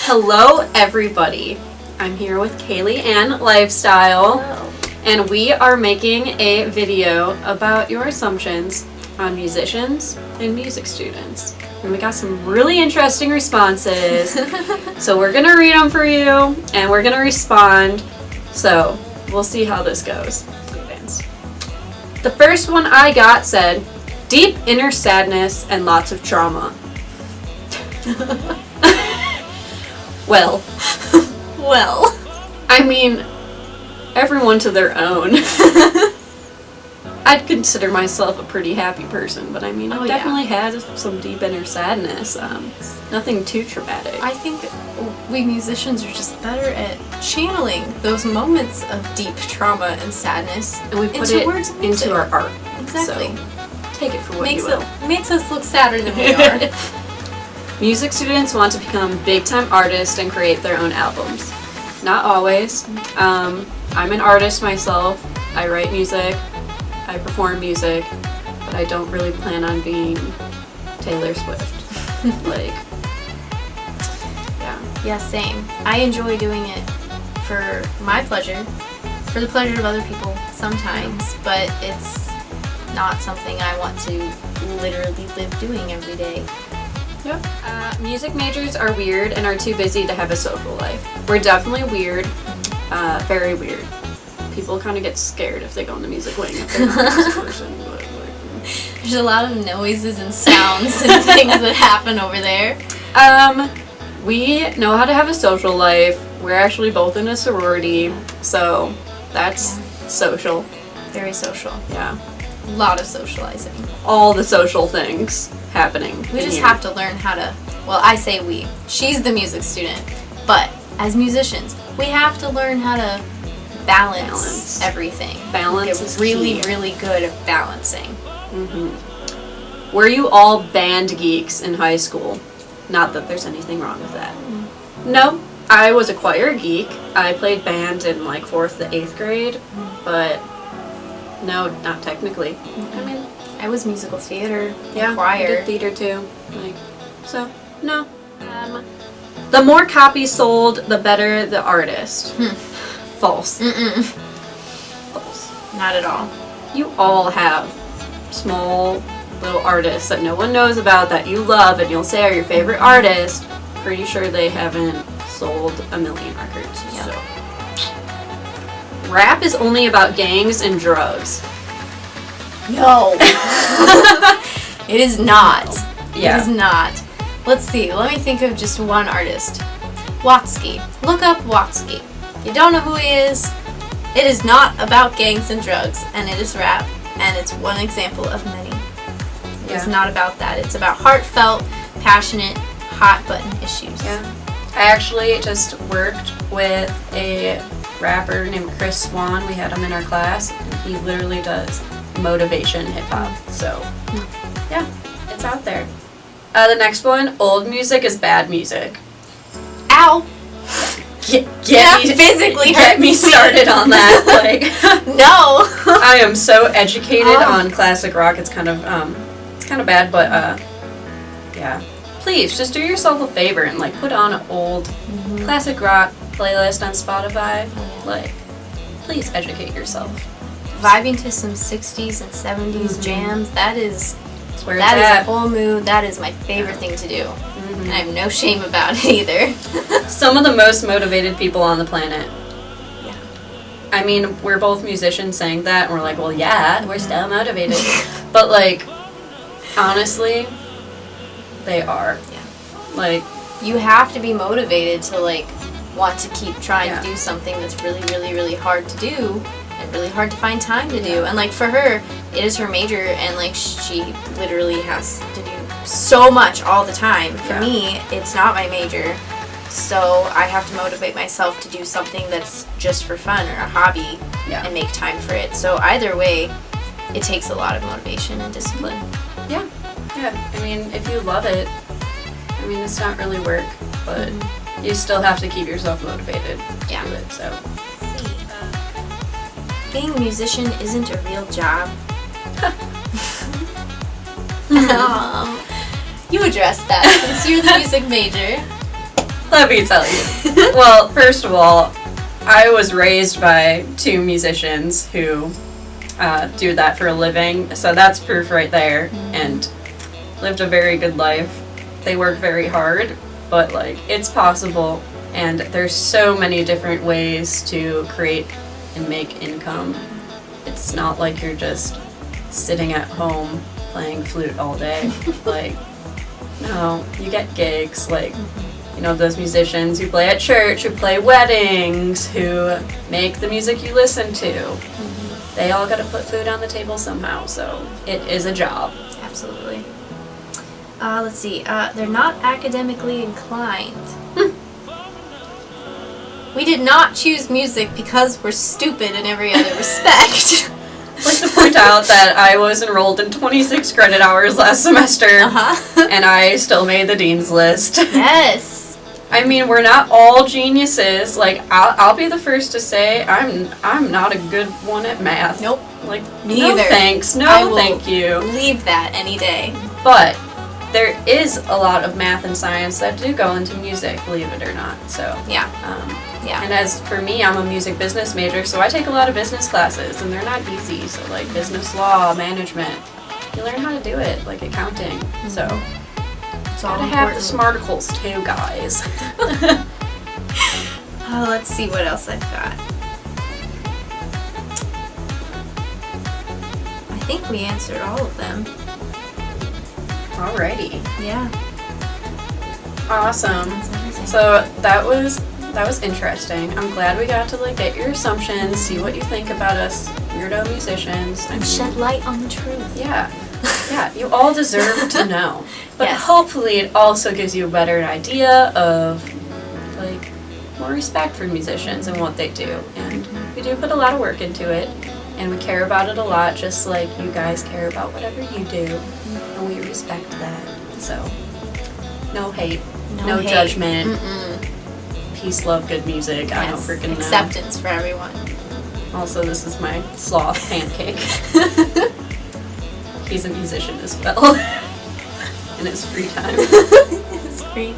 Hello everybody, I'm here with Kayleigh and Lifestyle. Hello. And we are making a video about your assumptions on musicians and music students. And we got some really interesting responses. So we're gonna read them for you and we're gonna respond. So we'll see how this goes. The first one I got said, deep inner sadness and lots of trauma. Well, I mean, everyone to their own. I'd consider myself a pretty happy person, but I mean, I've definitely had some deep inner sadness. Nothing too traumatic. I think we musicians are just better at channeling those moments of deep trauma and sadness, and we put it words into our art. Exactly. So, take it for what you will. Makes us look sadder than we are. Music students want to become big-time artists and create their own albums. Not always. I'm an artist myself. I write music. I perform music. But I don't really plan on being Taylor Swift. Yeah, same. I enjoy doing it for my pleasure, for the pleasure of other people sometimes, but it's not something I want to literally live doing every day. Yep. Music majors are weird and are too busy to have a social life. We're definitely weird, very weird. People kind of get scared if they go in the music wing if they're not a music person. But, there's a lot of noises and sounds and things that happen over there. We know how to have a social life. We're actually both in a sorority, so that's social. Very social. Yeah. A lot of socializing. All the social things happening. We just have to learn how to, well, I say we. She's the music student. But as musicians, we have to learn how to balance everything. Balance is really, key. really good at balancing. Mm-hmm. Were you all band geeks in high school? Not that there's anything wrong with that. No, I was a choir geek. I played band in like 4th to 8th grade, but no, not technically. I mean, I was musical theater, yeah, choir. I did theater too. So, no. The more copies sold, the better the artist. False. False. Not at all. You all have small little artists that no one knows about that you love and you'll say are your favorite artist. Pretty sure they haven't sold 1 million records. Yep. So. Rap is only about gangs and drugs. No. It is not. Yeah. It is not. Let's see. Let me think of just one artist. LiQWYD. Look up LiQWYD. You don't know who he is. It is not about gangs and drugs, and it is rap, and it's one example of many. It's not about that. It's about heartfelt, passionate, hot button issues. Yeah. I actually just worked with a rapper named Chris Swan. We had him in our class, and he literally does motivation hip hop. So, yeah, it's out there. The next one, old music is bad music. Ow! Get me started on that. Like, no. I am so educated on classic rock. It's kind of bad, but yeah. Please just do yourself a favor and like put on an old classic rock playlist on Spotify. Like, please educate yourself. Vibing to some 60s and 70s jams, that is where that it's is at. a whole mood. That is my favorite thing to do. And I have no shame about it either. Some of the most motivated people on the planet. Yeah. I mean, we're both musicians saying that, and we're like, well, yeah, we're still motivated. But, like, honestly, they are. Yeah. Like, you have to be motivated to, like, want to keep trying to do something that's really, really, really hard to do and really hard to find time to do. And, like, for her, it is her major, and, like, she literally has to do so much all the time. For me, it's not my major, so I have to motivate myself to do something that's just for fun or a hobby and make time for it. So either way, it takes a lot of motivation and discipline. Yeah. I mean, if you love it, I mean, it's not really work, but you still have to keep yourself motivated to do it, so. Being a musician isn't a real job. You addressed that since you're the music major. Look, Let me tell you. Well, first of all, I was raised by two musicians who do that for a living, so that's proof right there, and lived a very good life. They work very hard, but like it's possible, and there's so many different ways to create and make income. It's not like you're just sitting at home playing flute all day. Like, no, you get gigs, like, you know, those musicians who play at church, who play weddings, who make the music you listen to. They all gotta put food on the table somehow, so it is a job. Absolutely. Let's see. They're not academically inclined. We did not choose music because we're stupid in every other respect. I'd like to point out that I was enrolled in 26 credit hours last semester, and I still made the dean's list. Yes. I mean, we're not all geniuses. Like, I'll be the first to say I'm not a good one at math. Nope. Like, Me no either. thanks. No, I will thank you. Leave that any day. But there is a lot of math and science that do go into music, believe it or not. So Yeah. Yeah. And as for me, I'm a music business major, so I take a lot of business classes, and they're not easy. So like business law, management, you learn how to do it, like accounting. So It's all gotta have the important. smarticles too, guys. Let's see what else I've got. I think we answered all of them. Alrighty, Yeah. awesome. That's everything. So that was interesting. I'm glad we got to like get your assumptions, see what you think about us weirdo musicians. I mean, Shed light on the truth. yeah, yeah, you all deserve to know. But Yes. hopefully it also gives you a better idea of like more respect for musicians and what they do. And we do put a lot of work into it, and we care about it a lot, just like you guys care about whatever you do, and we respect that. So no hate, no hate. judgment. Mm-mm. Peace, love, good music. I don't Yes. freaking know. Acceptance for everyone. Also, this is my sloth pancake. He's a musician as well. In his free time. It's great.